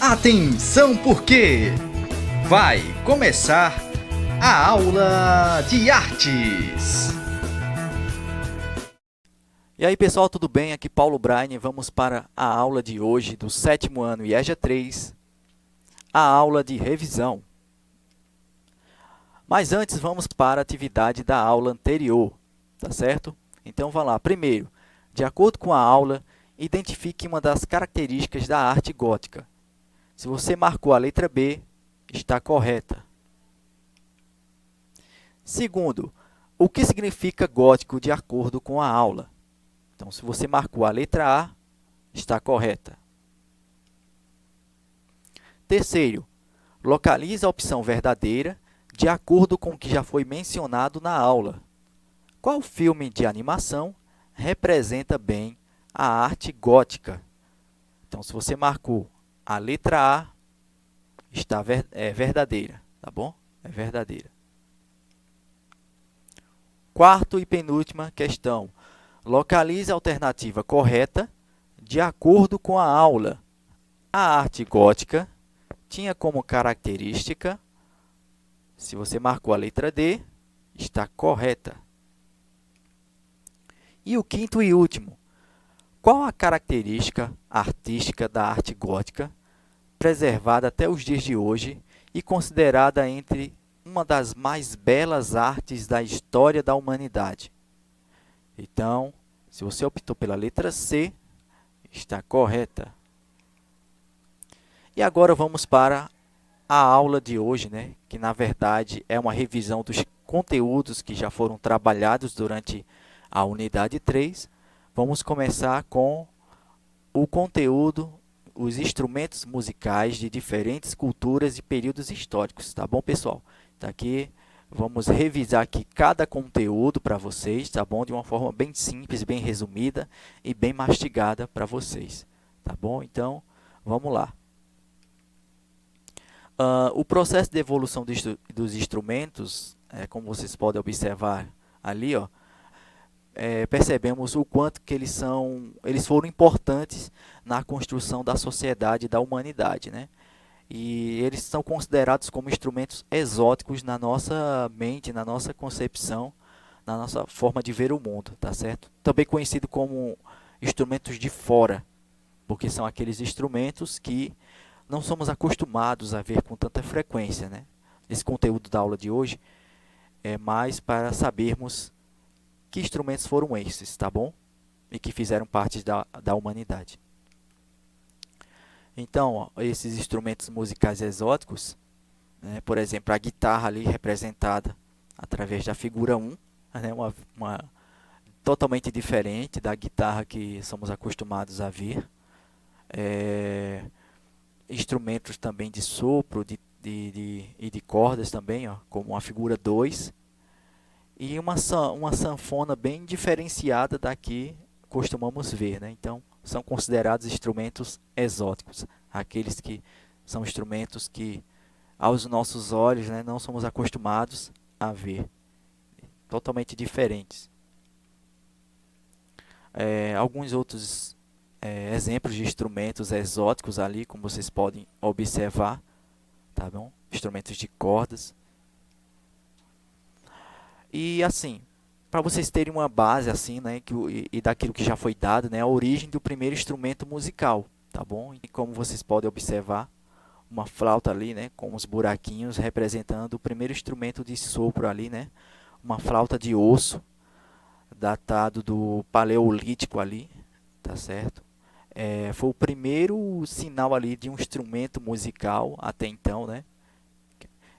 Atenção porque vai começar a aula de artes. E aí pessoal, tudo bem? Aqui Paulo Braine, vamos para a aula de hoje do 7º ano IEJA 3, a aula de revisão. Mas antes vamos para a atividade da aula anterior, tá certo? Então vamos lá. Primeiro, de acordo com a aula, identifique uma das características da arte gótica. Se você marcou a letra B, está correta. Segundo, o que significa gótico de acordo com a aula? Então, se você marcou a letra A, está correta. Terceiro, localize a opção verdadeira de acordo com o que já foi mencionado na aula. Qual filme de animação representa bem a arte gótica? Então, se você marcou a letra A, está verdadeira, tá bom? É verdadeira. Quarto e penúltima questão. Localize a alternativa correta de acordo com a aula. A arte gótica tinha como característica, se você marcou a letra D, está correta. E o quinto e último. Qual a característica artística da arte gótica, preservada até os dias de hoje e considerada entre uma das mais belas artes da história da humanidade? Então, se você optou pela letra C, está correta. E agora vamos para a aula de hoje, né? Que na verdade é uma revisão dos conteúdos que já foram trabalhados durante a unidade 3. Vamos começar com o conteúdo, os instrumentos musicais de diferentes culturas e períodos históricos, tá bom, pessoal? Tá aqui, vamos revisar aqui cada conteúdo para vocês, tá bom? De uma forma bem simples, bem resumida e bem mastigada para vocês, tá bom? Então, vamos lá. O processo de evolução dos instrumentos, como vocês podem observar ali, ó, percebemos o quanto que eles foram importantes na construção da sociedade e da humanidade, né? E eles são considerados como instrumentos exóticos na nossa mente, na nossa concepção, na nossa forma de ver o mundo, tá certo? Também conhecido como instrumentos de fora, porque são aqueles instrumentos que não somos acostumados a ver com tanta frequência, né? Esse conteúdo da aula de hoje é mais para sabermos que instrumentos foram esses, tá bom? E que fizeram parte da humanidade. Então, ó, esses instrumentos musicais exóticos, né, por exemplo, a guitarra ali representada através da figura 1, né, uma totalmente diferente da guitarra que somos acostumados a ver. Instrumentos também de sopro e de cordas também, ó, como a figura 2. E uma sanfona bem diferenciada da que costumamos ver, né? Então, são considerados instrumentos exóticos, aqueles que são instrumentos que, aos nossos olhos, né, não somos acostumados a ver, totalmente diferentes. Alguns outros exemplos de instrumentos exóticos ali, como vocês podem observar, tá bom? Instrumentos de cordas. E assim, para vocês terem uma base assim, né, e daquilo que já foi dado, né, a origem do primeiro instrumento musical, tá bom? E como vocês podem observar, uma flauta ali, né, com os buraquinhos representando o primeiro instrumento de sopro ali, né? Uma flauta de osso, datado do Paleolítico ali, tá certo? Foi o primeiro sinal ali de um instrumento musical até então, né,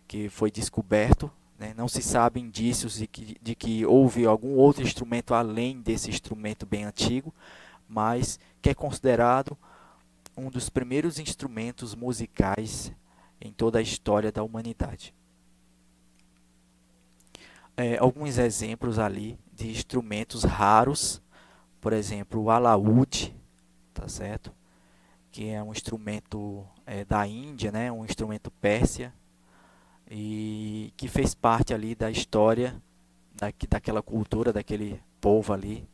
que foi descoberto, né? Não se sabe indícios de que houve algum outro instrumento além desse instrumento bem antigo, mas que é considerado um dos primeiros instrumentos musicais em toda a história da humanidade. Alguns exemplos ali de instrumentos raros, por exemplo, o alaúde, tá certo? Que é um instrumento da Índia, né? Um instrumento pérsia, e que fez parte ali da história daquela cultura, daquele povo ali.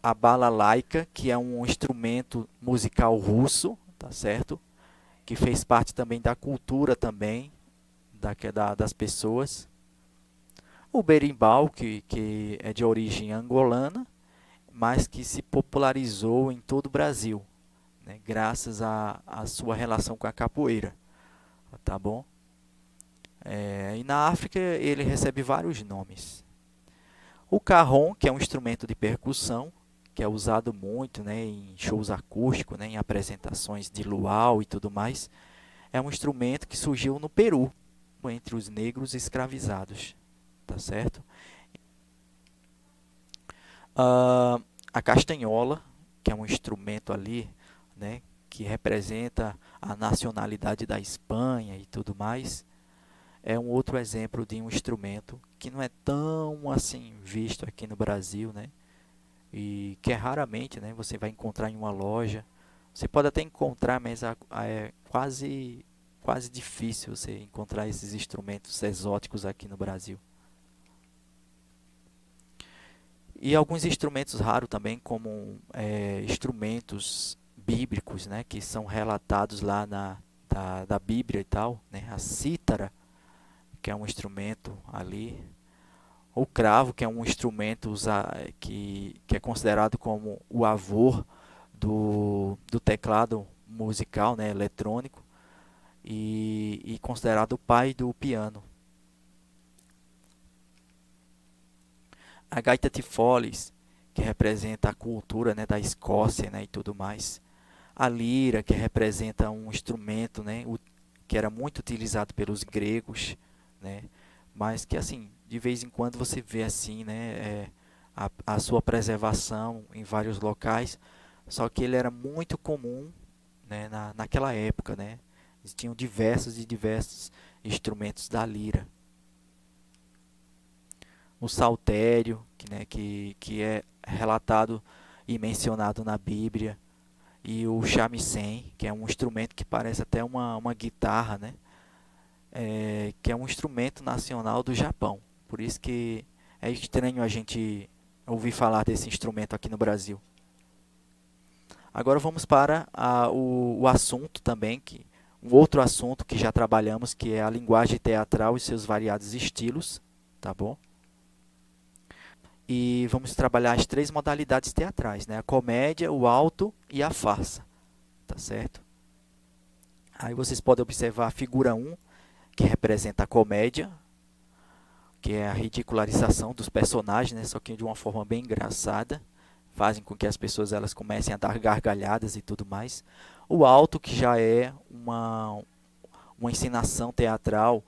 A balalaika, que é um instrumento musical russo, tá certo? Que fez parte também da cultura também das pessoas. O berimbau, que é de origem angolana, mas que se popularizou em todo o Brasil, né, graças à sua relação com a capoeira, tá bom? E na África ele recebe vários nomes. O carrom, que é um instrumento de percussão, que é usado muito, né, em shows acústicos, né, em apresentações de luau e tudo mais, é um instrumento que surgiu no Peru, entre os negros escravizados, tá certo? A castanhola, que é um instrumento ali, né, que representa a nacionalidade da Espanha e tudo mais, é um outro exemplo de um instrumento que não é tão assim visto aqui no Brasil, né, e que é raramente, né, você vai encontrar em uma loja. Você pode até encontrar, mas é quase difícil você encontrar esses instrumentos exóticos aqui no Brasil. E alguns instrumentos raros também, como instrumentos bíblicos, né, que são relatados lá da Bíblia e tal, né, a cítara, que é um instrumento ali, o cravo, que é um instrumento que é considerado como o avô do teclado musical, né, eletrônico, e considerado o pai do piano. A gaita de foles, que representa a cultura, né, da Escócia, né, e tudo mais. A lira, que representa um instrumento, né, que era muito utilizado pelos gregos, né, mas que assim de vez em quando você vê assim, né, a sua preservação em vários locais, só que ele era muito comum, né, naquela época, né. Existiam diversos instrumentos da lira. O saltério, que é relatado e mencionado na Bíblia, e o shamisen, que é um instrumento que parece até uma guitarra, né? Que é um instrumento nacional do Japão. Por isso que é estranho a gente ouvir falar desse instrumento aqui no Brasil. Agora vamos para o assunto também, um outro assunto que já trabalhamos, que é a linguagem teatral e seus variados estilos, tá bom? E vamos trabalhar as 3 modalidades teatrais, né? A comédia, o alto e a farsa, tá certo? Aí vocês podem observar a figura 1, que representa a comédia, que é a ridicularização dos personagens, né? Só que de uma forma bem engraçada, fazem com que as pessoas elas comecem a dar gargalhadas e tudo mais. O alto, que já é uma encenação teatral,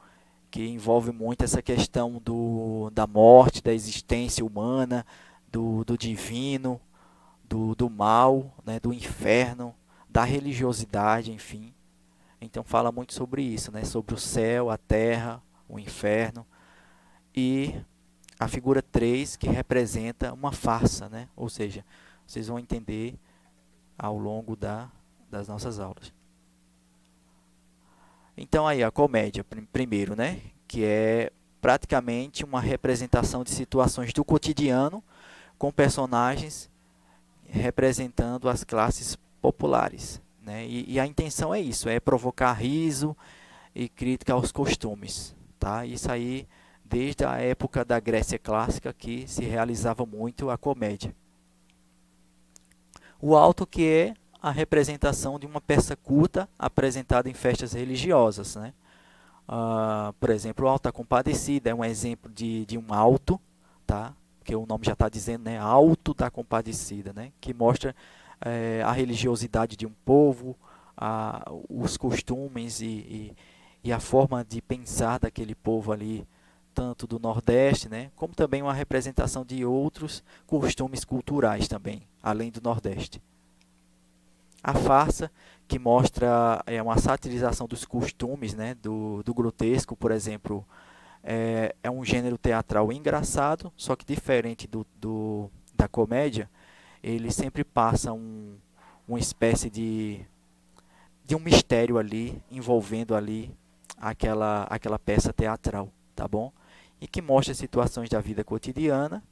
que envolve muito essa questão da morte, da existência humana, do divino, do mal, né, do inferno, da religiosidade, enfim. Então fala muito sobre isso, né, sobre o céu, a terra, o inferno. E a figura 3, que representa uma farsa, né? Ou seja, vocês vão entender ao longo das nossas aulas. Então aí a comédia, primeiro, né, que é praticamente uma representação de situações do cotidiano com personagens representando as classes populares, né? E a intenção é isso, é provocar riso e crítica aos costumes, tá? Isso aí desde a época da Grécia clássica, que se realizava muito a comédia. O alto, que é a representação de uma peça culta apresentada em festas religiosas, né? Por exemplo, o Alto da Compadecida é um exemplo de um alto, tá? Que o nome já está dizendo, né? Alto da Compadecida, né? Que mostra a religiosidade de um povo, os costumes e a forma de pensar daquele povo ali, tanto do Nordeste, né? Como também uma representação de outros costumes culturais também, além do Nordeste. A farsa, que mostra uma satirização dos costumes, né, do grotesco, por exemplo, é um gênero teatral engraçado, só que diferente da comédia, ele sempre passa uma espécie de um mistério ali, envolvendo ali aquela peça teatral, tá bom? E que mostra situações da vida cotidiana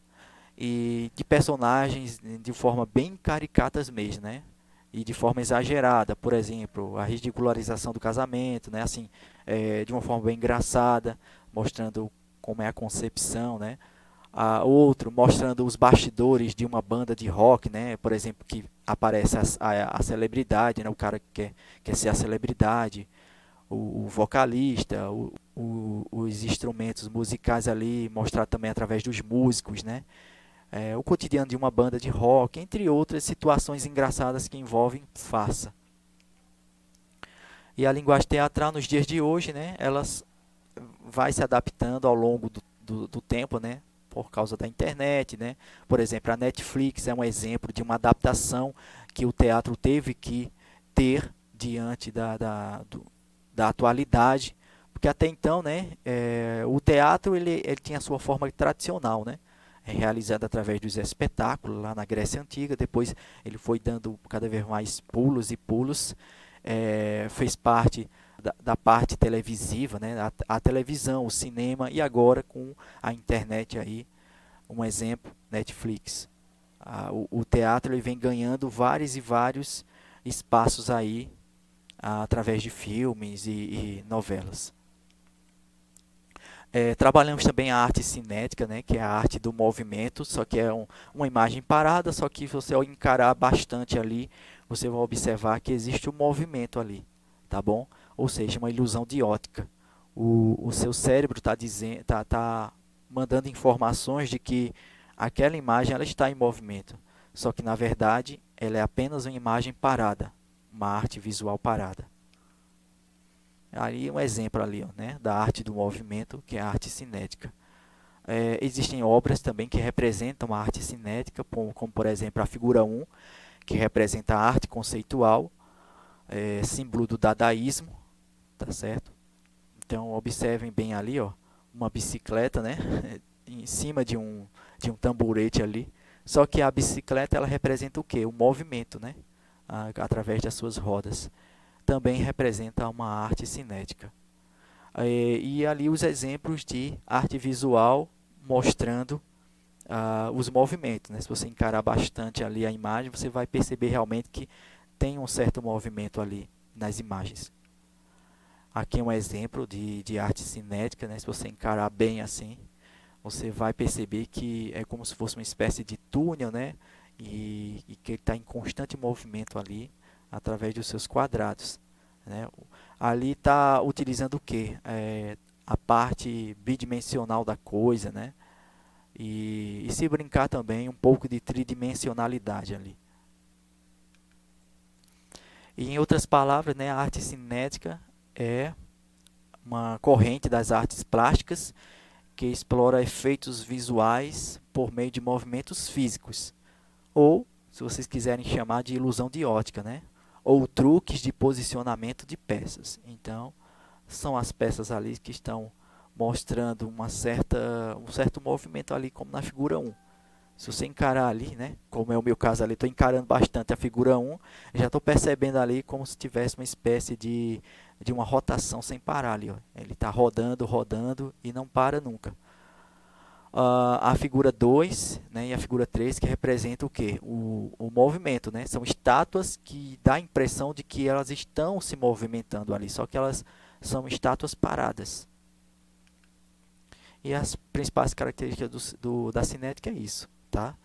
e de personagens de forma bem caricatas mesmo, né? e de forma exagerada. Por exemplo, a ridicularização do casamento, né? Assim, de uma forma bem engraçada, mostrando como é a concepção, né? Outro mostrando os bastidores de uma banda de rock, né? Por exemplo, que aparece a celebridade, né? O cara que quer ser a celebridade, o vocalista, os instrumentos musicais ali, mostrar também através dos músicos, né? O cotidiano de uma banda de rock, entre outras situações engraçadas que envolvem farsa. E a linguagem teatral nos dias de hoje, né? Elas vai se adaptando ao longo do tempo, né? Por causa da internet, né? Por exemplo, a Netflix é um exemplo de uma adaptação que o teatro teve que ter diante da atualidade, porque até então, né, o teatro ele tinha a sua forma tradicional, né, realizada através dos espetáculos lá na Grécia Antiga. Depois ele foi dando cada vez mais pulos e pulos, fez parte da parte televisiva, né, a televisão, o cinema, e agora com a internet aí, um exemplo, Netflix. O teatro ele vem ganhando vários e vários espaços aí através de filmes e novelas. Trabalhamos também a arte cinética, né, que é a arte do movimento, só que é uma imagem parada, só que se você encarar bastante ali, você vai observar que existe um movimento ali, tá bom? Ou seja, uma ilusão de ótica. O seu cérebro tá mandando informações de que aquela imagem ela está em movimento, só que na verdade ela é apenas uma imagem parada, uma arte visual parada. Ali um exemplo ali, ó, né, da arte do movimento, que é a arte cinética. Existem obras também que representam a arte cinética, como por exemplo a figura 1, que representa a arte conceitual, símbolo do dadaísmo, tá certo? Então observem bem ali, ó, uma bicicleta, né, em cima de um tamborete ali. Só que a bicicleta ela representa o quê? O movimento, né, através das suas rodas. Também representa uma arte cinética. E ali os exemplos de arte visual mostrando os movimentos, né? Se você encarar bastante ali a imagem, você vai perceber realmente que tem um certo movimento ali nas imagens. Aqui é um exemplo de arte cinética, né? Se você encarar bem assim, você vai perceber que é como se fosse uma espécie de túnel, né? E que ele está em constante movimento ali, através dos seus quadrados, né? Ali está utilizando o que? A parte bidimensional da coisa, né? E se brincar também um pouco de tridimensionalidade ali. E em outras palavras, né, a arte cinética é uma corrente das artes plásticas que explora efeitos visuais por meio de movimentos físicos, ou, se vocês quiserem chamar de ilusão de ótica, né? Ou truques de posicionamento de peças. Então, são as peças ali que estão mostrando um certo movimento ali, como na figura 1. Se você encarar ali, né, como é o meu caso ali, estou encarando bastante a figura 1, já estou percebendo ali como se tivesse uma espécie de uma rotação sem parar ali. Ó. Ele está rodando, rodando e não para nunca. A figura 2, né, e a figura 3 que representa o quê? O movimento, né? São estátuas que dá a impressão de que elas estão se movimentando ali, só que elas são estátuas paradas. E as principais características da cinética é isso, tá?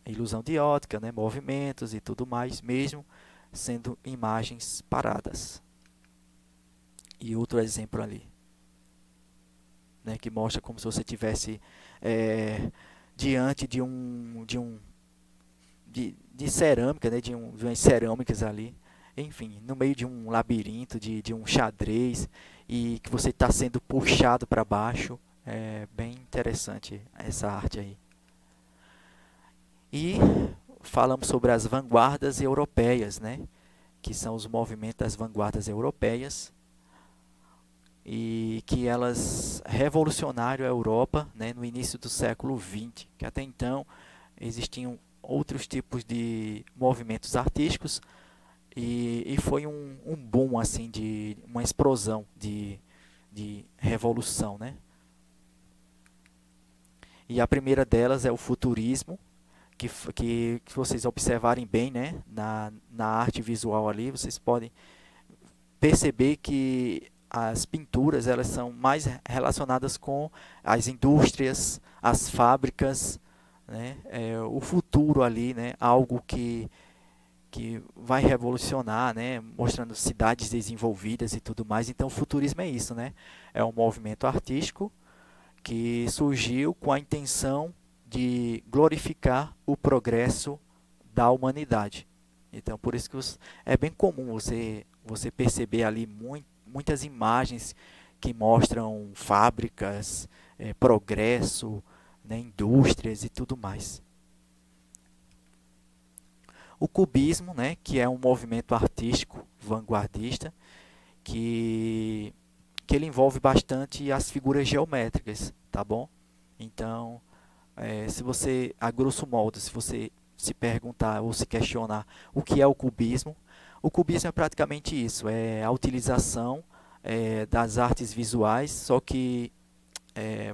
Ilusão de ótica, né, movimentos e tudo mais, mesmo sendo imagens paradas. E outro exemplo ali, né, que mostra como se você tivesse diante de cerâmica, né, de umas cerâmicas ali, enfim, no meio de um labirinto, de um xadrez, e que você está sendo puxado para baixo. É bem interessante essa arte aí. E falamos sobre as vanguardas europeias, né, que são os movimentos das vanguardas europeias, e que elas revolucionaram a Europa, né, no início do século XX, que até então existiam outros tipos de movimentos artísticos, e foi um boom, assim, de uma explosão de revolução, né? E a primeira delas é o futurismo, que vocês observarem bem, né, na arte visual ali, vocês podem perceber que as pinturas elas são mais relacionadas com as indústrias, as fábricas, né, o futuro ali, né, algo que vai revolucionar, né, mostrando cidades desenvolvidas e tudo mais. Então, o futurismo é isso, né? É um movimento artístico que surgiu com a intenção de glorificar o progresso da humanidade. Então, por isso que é bem comum você perceber ali muitas imagens que mostram fábricas, progresso, né, indústrias e tudo mais. O cubismo, né, que é um movimento artístico vanguardista, que ele envolve bastante as figuras geométricas, tá bom? Então, se você, a grosso modo, se você se perguntar ou se questionar o que é o cubismo é praticamente isso, é a utilização das artes visuais, só que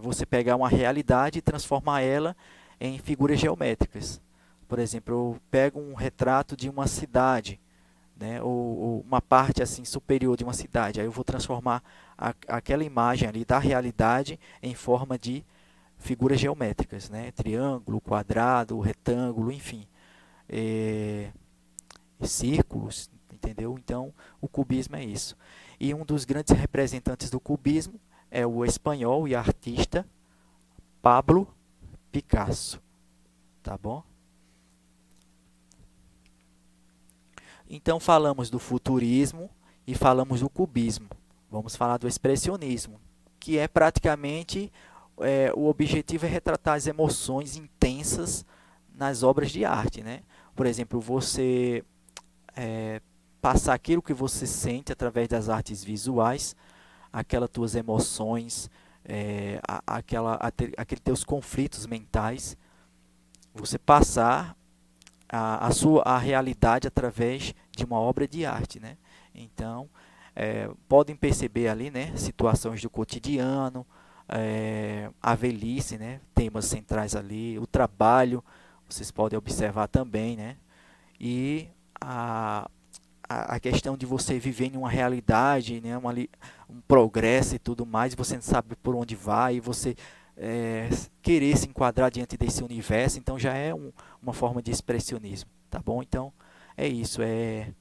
você pegar uma realidade e transformar ela em figuras geométricas. Por exemplo, eu pego um retrato de uma cidade, né, ou uma parte assim superior de uma cidade, aí eu vou transformar aquela imagem ali da realidade em forma de figuras geométricas, né, triângulo, quadrado, retângulo, enfim, círculos, entendeu? Então, o cubismo é isso. E um dos grandes representantes do cubismo é o espanhol e artista Pablo Picasso, tá bom? Então, falamos do futurismo e falamos do cubismo. Vamos falar do expressionismo, que é praticamente o objetivo é retratar as emoções intensas nas obras de arte, né? Por exemplo, você passar aquilo que você sente através das artes visuais, aquelas tuas emoções, aqueles teus conflitos mentais, você passar a realidade através de uma obra de arte, né? Então, podem perceber ali, né, situações do cotidiano, a velhice, né, temas centrais ali, o trabalho, vocês podem observar também, né? E a questão de você viver em uma realidade, né, um progresso e tudo mais, e você não sabe por onde vai, e você querer se enquadrar diante desse universo, então já é uma forma de expressionismo, tá bom? Então, é isso, é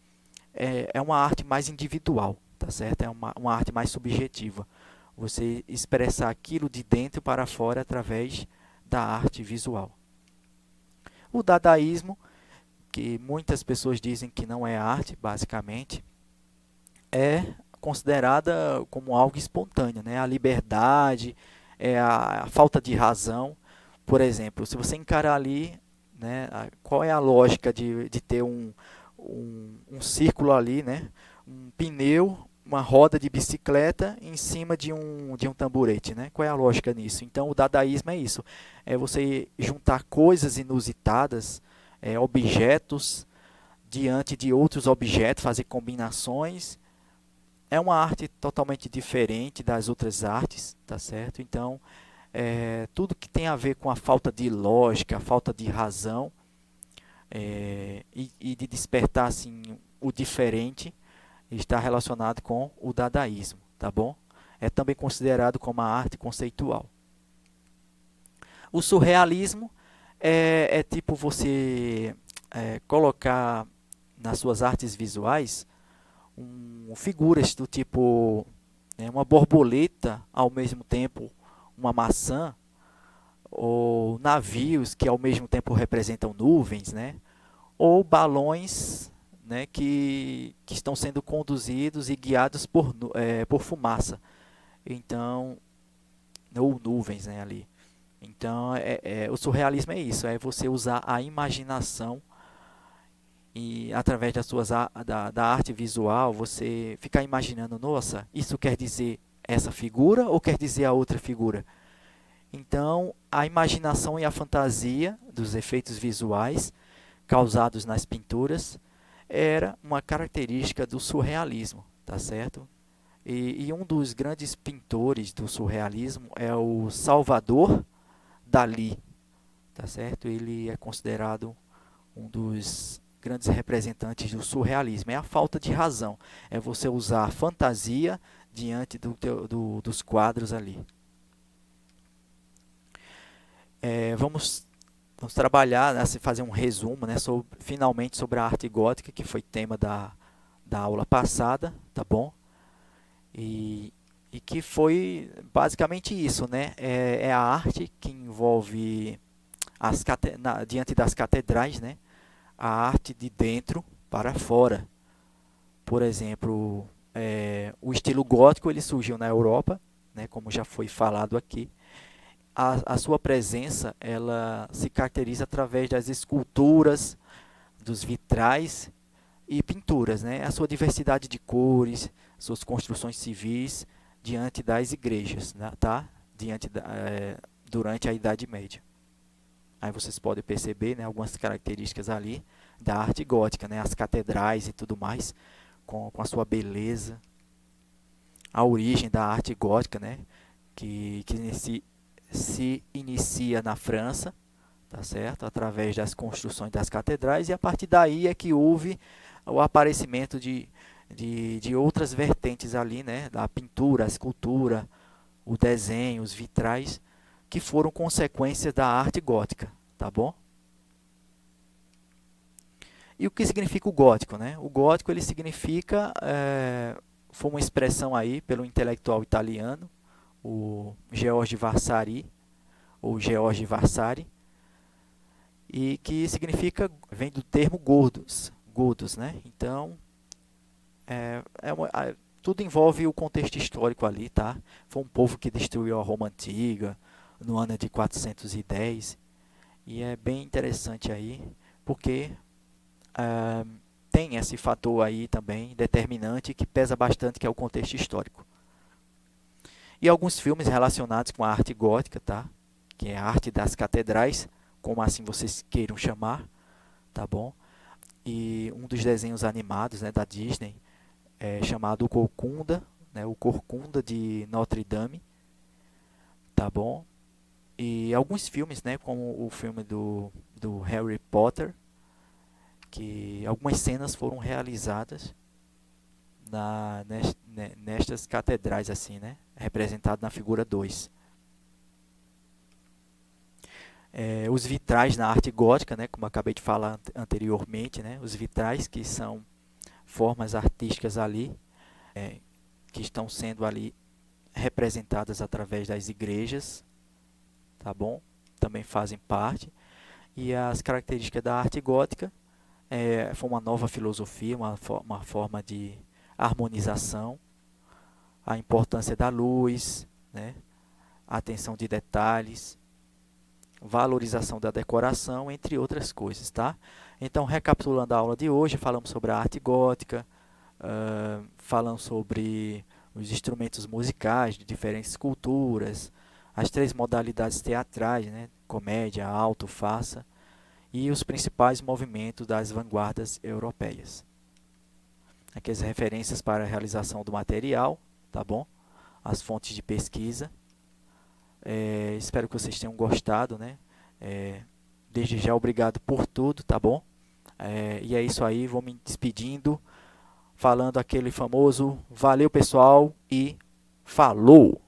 uma arte mais individual, tá certo? É uma arte mais subjetiva. Você expressar aquilo de dentro para fora através da arte visual. O dadaísmo, que muitas pessoas dizem que não é arte, basicamente, é considerada como algo espontâneo, né? A liberdade, a falta de razão. Por exemplo, se você encarar ali, né, qual é a lógica de ter um círculo ali, né, um pneu, uma roda de bicicleta em cima de um tamborete, né? Qual é a lógica nisso? Então, o dadaísmo é isso, é você juntar coisas inusitadas, objetos diante de outros objetos, fazer combinações. É uma arte totalmente diferente das outras artes, tá certo? Então, tudo que tem a ver com a falta de lógica, a falta de razão, e de despertar assim, o diferente, está relacionado com o dadaísmo, tá bom? É também considerado como a arte conceitual. O surrealismo é tipo você colocar nas suas artes visuais figuras do tipo uma borboleta, ao mesmo tempo uma maçã, ou navios que ao mesmo tempo representam nuvens, né? Ou balões, né, que estão sendo conduzidos e guiados por fumaça, então, ou nuvens, né, ali. Então, o surrealismo é isso, é você usar a imaginação e através da arte visual, você ficar imaginando, nossa, isso quer dizer essa figura ou quer dizer a outra figura? Então, a imaginação e a fantasia dos efeitos visuais causados nas pinturas era uma característica do surrealismo, tá certo? E um dos grandes pintores do surrealismo é o Salvador Dalí, tá certo? Ele é considerado um dos grandes representantes do surrealismo. É a falta de razão, é você usar a fantasia diante dos quadros ali. Vamos trabalhar, né, fazer um resumo, né, finalmente sobre a arte gótica, que foi tema da aula passada, tá bom? E que foi basicamente isso, né? É a arte que envolve diante das catedrais, né? A arte de dentro para fora. Por exemplo, o estilo gótico ele surgiu na Europa, né? Como já foi falado aqui. A sua presença ela se caracteriza através das esculturas, dos vitrais e pinturas, né? A sua diversidade de cores, suas construções civis diante das igrejas, né? Tá? Durante a Idade Média. Aí vocês podem perceber, né, algumas características ali da arte gótica, né? As catedrais e tudo mais, com a sua beleza. A origem da arte gótica, né? Que se inicia na França, tá certo? Através das construções das catedrais, e a partir daí é que houve o aparecimento de outras vertentes ali, né? Da pintura, a escultura, o desenho, os vitrais, que foram consequências da arte gótica, tá bom? E o que significa o gótico, né? O gótico ele significa, foi uma expressão aí pelo intelectual italiano, o George Vasari, ou George Vasari, e que significa, vem do termo godos, né? Então, tudo envolve o contexto histórico ali, tá? Foi um povo que destruiu a Roma Antiga no ano de 410, e é bem interessante aí, porque tem esse fator aí também determinante que pesa bastante, que é o contexto histórico. E alguns filmes relacionados com a arte gótica, tá? Que é a arte das catedrais, como assim vocês queiram chamar, tá bom? E um dos desenhos animados, né, da Disney é chamado o Corcunda, né, o Corcunda de Notre Dame, tá bom? E alguns filmes, né, como o filme do Harry Potter, que algumas cenas foram realizadas nestas catedrais, assim, né, representado na figura 2. Os vitrais na arte gótica, né, como eu acabei de falar anteriormente, né, os vitrais que são formas artísticas ali, que estão sendo ali representadas através das igrejas, tá bom? Também fazem parte. E as características da arte gótica foi uma nova filosofia, uma forma de harmonização, a importância da luz, né, a atenção de detalhes, valorização da decoração, entre outras coisas, tá? Então, recapitulando a aula de hoje, falamos sobre a arte gótica, falamos sobre os instrumentos musicais de diferentes culturas, as 3 modalidades teatrais, né? Comédia, alto, farsa, e os principais movimentos das vanguardas europeias. Aqui as referências para a realização do material, tá bom? As fontes de pesquisa. Espero que vocês tenham gostado, né? Desde já, obrigado por tudo, tá bom? E é isso aí, vou me despedindo, falando aquele famoso valeu pessoal e falou!